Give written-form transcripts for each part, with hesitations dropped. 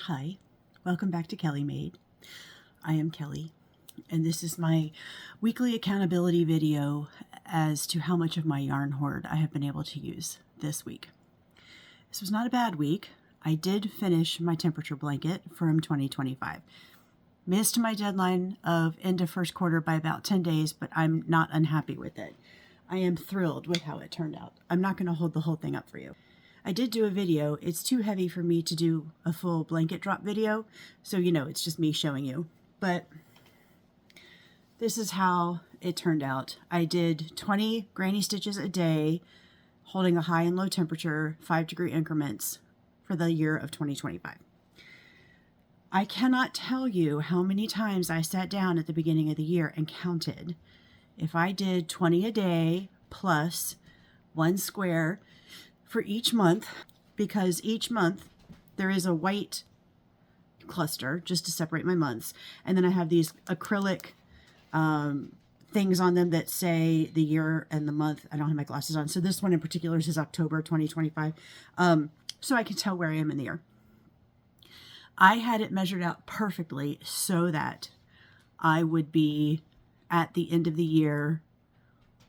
Hi, welcome back to Kelly Made. I am Kelly, and this is my weekly accountability video as to how much of my yarn hoard I have been able to use this week. This was not a bad week. I did finish my temperature blanket from 2025. Missed my deadline of end of first quarter by about 10 days, but I'm not unhappy with it. I am thrilled with how it turned out. I'm not going to hold the whole thing up for you. I did do a video. It's too heavy for me to do a full blanket drop video, so it's just me showing you. But this is how it turned out. I did 20 granny stitches a day, holding a high and low temperature, 5-degree increments for the year of 2025. I cannot tell you how many times I sat down at the beginning of the year and counted. If I did 20 a day plus 1 square for each month, because each month there is a white cluster just to separate my months, and then I have these acrylic things on them that say the year and the month. I don't have my glasses on, so this one in particular is October 2025, so I can tell where I am in the year. I had it measured out perfectly so that I would be at the end of the year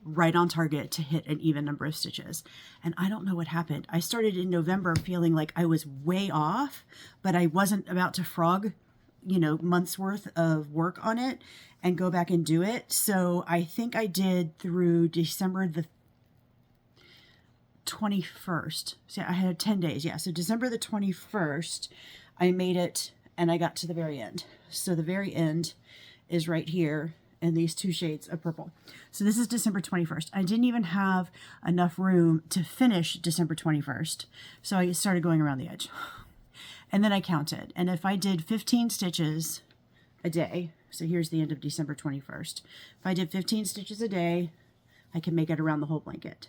right on target to hit an even number of stitches. And I don't know what happened. I started in November feeling like I was way off, but I wasn't about to frog, months worth of work on it and go back and do it. So I think I did through December the 21st. So I had 10 days. Yeah. So December the 21st, I made it and I got to the very end. So the very end is right here in these 2 shades of purple. So this is December 21st. I didn't even have enough room to finish December 21st. So I started going around the edge. And then I counted. And if I did 15 stitches a day, so here's the end of December 21st. If I did 15 stitches a day, I can make it around the whole blanket.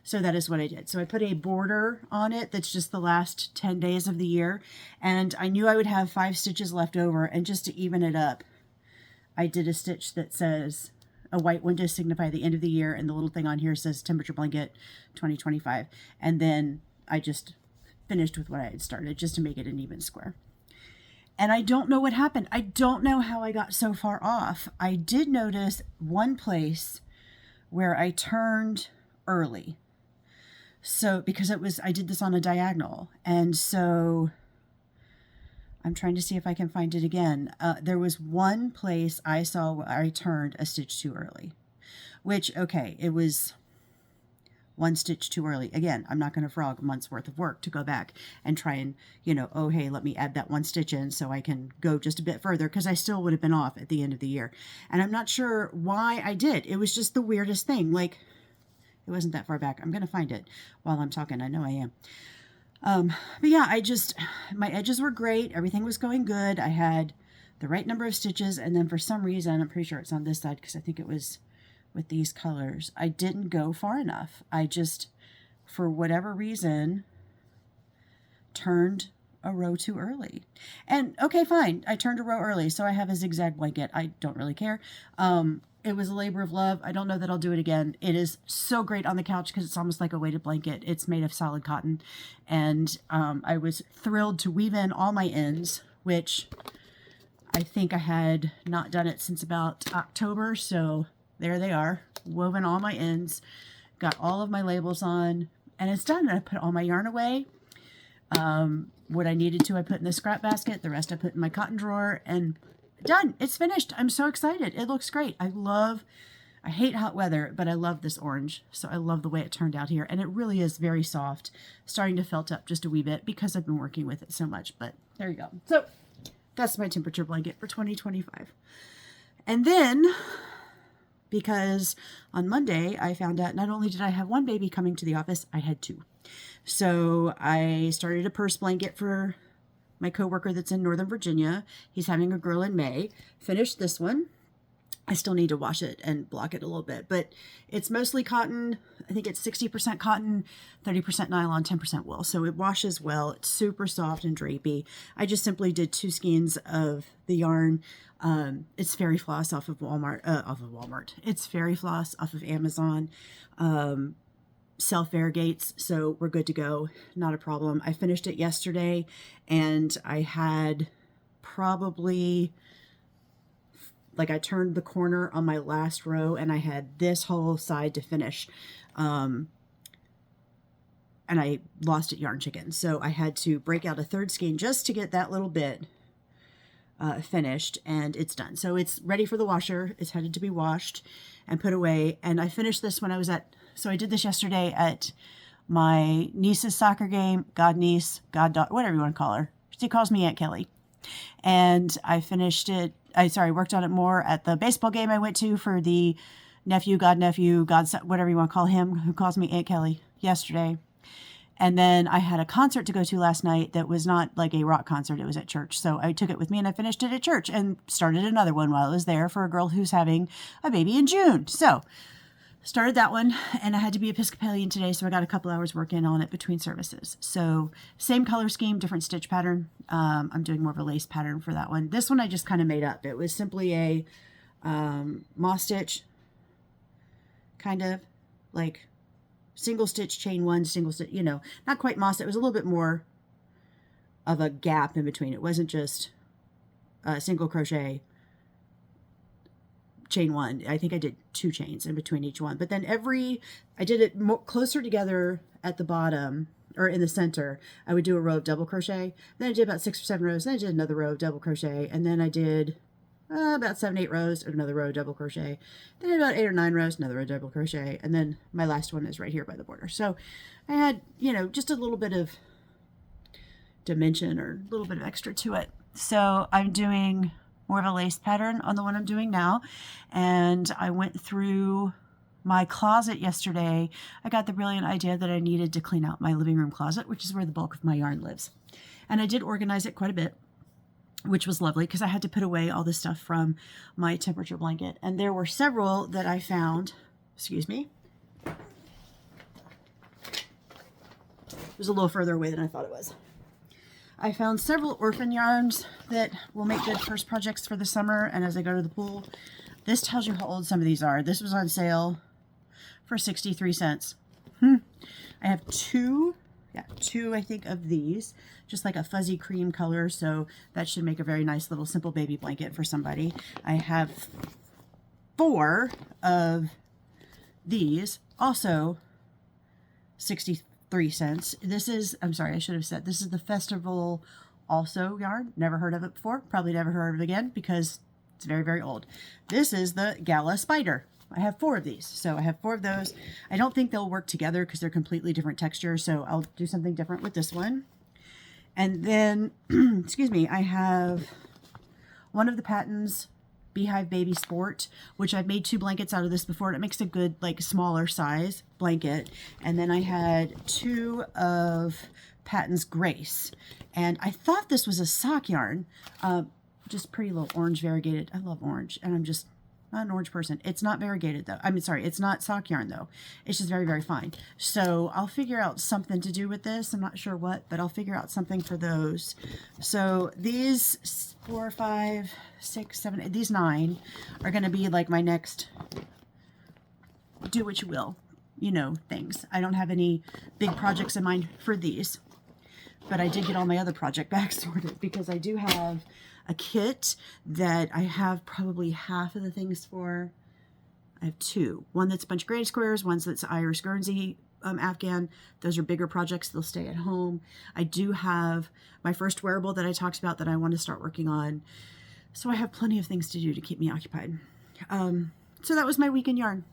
So that is what I did. So I put a border on it that's just the last 10 days of the year. And I knew I would have 5 stitches left over. And just to even it up, I did a stitch that says a white one to signify the end of the year, and the little thing on here says temperature blanket 2025. And then I just finished with what I had started just to make it an even square. And I don't know what happened. I don't know how I got so far off. I did notice one place where I turned early. So because I did this on a diagonal, and so I'm trying to see if I can find it again. There was one place I saw where I turned a stitch too early, which, okay, it was 1 stitch too early. Again, I'm not going to frog a month's worth of work to go back and try and, oh, hey, let me add that 1 stitch in so I can go just a bit further, because I still would have been off at the end of the year. And I'm not sure why I did. It was just the weirdest thing. Like, it wasn't that far back. I'm going to find it while I'm talking. I know I am. But yeah, my edges were great. Everything was going good. I had the right number of stitches. And then for some reason, I'm pretty sure it's on this side because I think it was with these colors, I didn't go far enough. I just, for whatever reason, turned a row too early. And okay, fine. I turned a row early. So I have a zigzag blanket. I don't really care. It was a labor of love. I don't know that I'll do it again. It is so great on the couch because it's almost like a weighted blanket. It's made of solid cotton. And I was thrilled to weave in all my ends, which I think I had not done it since about October. So there they are, woven all my ends, got all of my labels on, and it's done. And I put all my yarn away. What I needed to, I put in the scrap basket. The rest I put in my cotton drawer, and done. It's finished. I'm so excited. It looks great. I hate hot weather, but I love this orange. So I love the way it turned out here. And it really is very soft, starting to felt up just a wee bit because I've been working with it so much, but there you go. So that's my temperature blanket for 2025. And then, because on Monday, I found out not only did I have 1 baby coming to the office, I had 2. So I started a purse blanket for my coworker that's in Northern Virginia. He's having a girl in May. Finished this one. I still need to wash it and block it a little bit, but it's mostly cotton. I think it's 60% cotton, 30% nylon, 10% wool. So it washes well. It's super soft and drapey. I just simply did 2 skeins of the yarn. It's fairy floss off of Walmart. It's fairy floss off of Amazon. self-variegates, so we're good to go. Not a problem. I finished it yesterday, and I had probably, like, I turned the corner on my last row, and I had this whole side to finish. And I lost it Yarn Chicken, so I had to break out a third skein just to get that little bit finished, and it's done. So it's ready for the washer. It's headed to be washed and put away. And I finished this when I was so I did this yesterday at my niece's soccer game, godniece, goddaughter, whatever you want to call her. She calls me Aunt Kelly. And I finished it, worked on it more at the baseball game I went to for the nephew, godson, whatever you want to call him, who calls me Aunt Kelly, yesterday. And then I had a concert to go to last night that was not like a rock concert. It was at church. So I took it with me and I finished it at church and started another one while I was there for a girl who's having a baby in June. So started that one, and I had to be Episcopalian today, so I got a couple hours working on it between services. So same color scheme, different stitch pattern. I'm doing more of a lace pattern for that one. This one I just kind of made up. It was simply a moss stitch, kind of like single stitch, chain one, single stitch, you know, not quite moss. It was a little bit more of a gap in between. It wasn't just single crochet, chain one. I think I did 2 chains in between each one, but then I did it closer together at the bottom or in the center. I would do a row of double crochet. Then I did about 6 or 7 rows. Then I did another row of double crochet, and then I did about 7, 8 rows of another row of double crochet. Then about 8 or 9 rows, another row of double crochet, and then my last one is right here by the border. So I had, you know, just a little bit of dimension or a little bit of extra to it. So I'm doing more of a lace pattern on the one I'm doing now, and I went through my closet yesterday. I got the brilliant idea that I needed to clean out my living room closet, which is where the bulk of my yarn lives, and I did organize it quite a bit, which was lovely because I had to put away all the stuff from my temperature blanket. And there were several that I found, excuse me, it was a little further away than I thought it was. I found several orphan yarns that will make good first projects for the summer and as I go to the pool. This tells you how old some of these are. This was on sale for 63 cents. I have two, I think, of these, just like a fuzzy cream color, so that should make a very nice little simple baby blanket for somebody. I have 4 of these, also 63 cents. This is, I'm sorry, I should have said, this is the Festival Also yarn. Never heard of it before, probably never heard of it again because it's very, very old. This is the Gala Spider. I have 4 of these, so I have 4 of those. I don't think they'll work together because they're completely different textures, so I'll do something different with this one. And then, excuse me, I have one of the Patton's Beehive Baby Sport, which I've made 2 blankets out of this before, and it makes a good, like, smaller size blanket. And then I had 2 of Patton's Grace, and I thought this was a sock yarn, just pretty little orange variegated. I love orange, and I'm just not an orange person. It's not variegated though. I mean, sorry, it's not sock yarn though. It's just very, very fine. So I'll figure out something to do with this. I'm not sure what, but I'll figure out something for those. So these 4, 5, 6, 7, 8, these 9 are going to be like my next do what you will, you know, things. I don't have any big projects in mind for these, but I did get all my other project bags sorted because I do have a kit that I have probably half of the things for. I have 2. One that's a bunch of granny squares, one that's Irish Guernsey Afghan. Those are bigger projects. They'll stay at home. I do have my first wearable that I talked about that I want to start working on. So I have plenty of things to do to keep me occupied. So that was my week in yarn.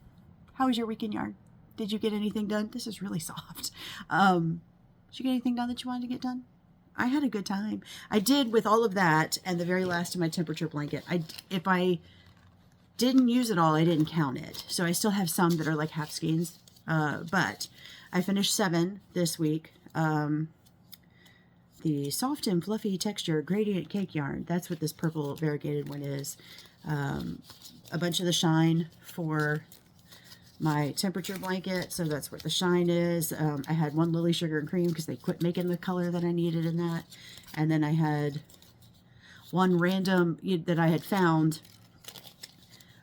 How was your week in yarn? Did you get anything done? This is really soft. Did you get anything done that you wanted to get done? I had a good time. I did with all of that and the very last of my temperature blanket. If I didn't use it all, I didn't count it. So I still have some that are like half skeins. But I finished 7 this week. The soft and fluffy texture gradient cake yarn. That's what this purple variegated one is. A bunch of the shine for my temperature blanket, so that's what the shine is. I had 1 Lily Sugar and Cream because they quit making the color that I needed in that. And then I had 1 random that I had found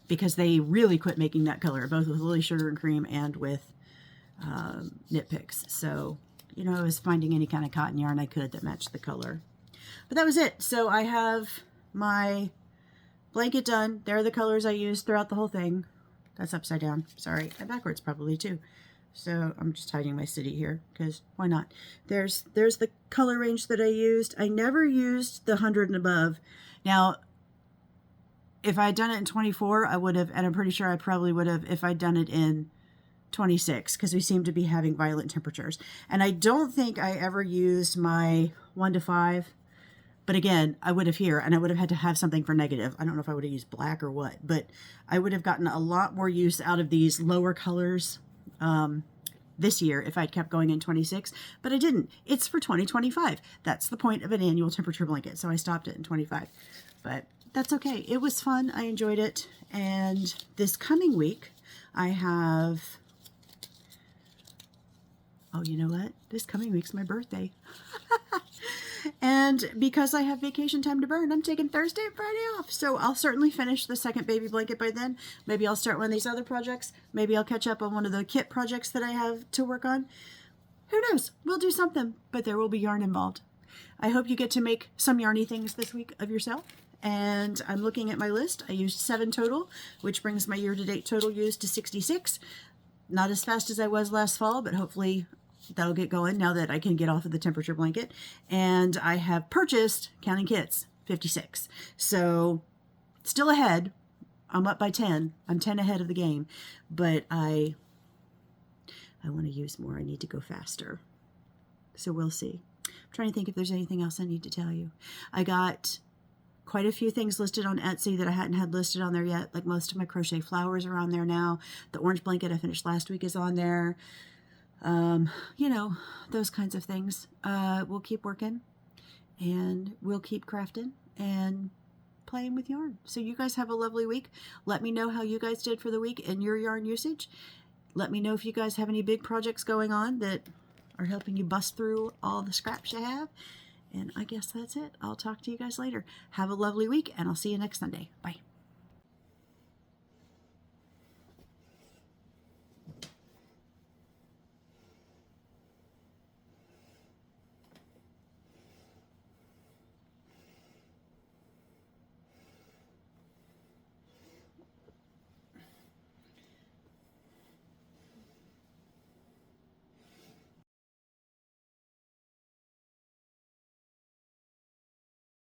because they really quit making that color, both with Lily Sugar and Cream and with knit picks. So, you know, I was finding any kind of cotton yarn I could that matched the color. But that was it. So I have my blanket done. There are the colors I used throughout the whole thing. That's upside down. Sorry. And backwards probably too. So I'm just hiding my city here because why not? There's the color range that I used. I never used the 100 and above. Now, if I had done it in 24, I would have, and I'm pretty sure I probably would have if I'd done it in 26, because we seem to be having violent temperatures. And I don't think I ever used my 1 to 5. But again, I would have here, and I would have had to have something for negative. I don't know if I would have used black or what, but I would have gotten a lot more use out of these lower colors this year if I'd kept going in 26, but I didn't. It's for 2025. That's the point of an annual temperature blanket, so I stopped it in 25. But that's okay. It was fun. I enjoyed it. And this coming week, I have... Oh, you know what? This coming week's my birthday. And because I have vacation time to burn, I'm taking Thursday and Friday off. So I'll certainly finish the second baby blanket by then. Maybe I'll start one of these other projects. Maybe I'll catch up on one of the kit projects that I have to work on. Who knows? We'll do something, but there will be yarn involved. I hope you get to make some yarny things this week of yourself. And I'm looking at my list. I used 7 total, which brings my year-to-date total used to 66. Not as fast as I was last fall, but hopefully that'll get going now that I can get off of the temperature blanket. And I have purchased, counting kits, 56. So still ahead. I'm up by 10. I'm 10 ahead of the game. But I want to use more. I need to go faster. So we'll see. I'm trying to think if there's anything else I need to tell you. I got quite a few things listed on Etsy that I hadn't had listed on there yet. Like most of my crochet flowers are on there now. The orange blanket I finished last week is on there. You know, those kinds of things. We'll keep working and we'll keep crafting and playing with yarn. So you guys have a lovely week. Let me know how you guys did for the week in your yarn usage. Let me know if you guys have any big projects going on that are helping you bust through all the scraps you have. And I guess that's it. I'll talk to you guys later. Have a lovely week and I'll see you next Sunday. Bye.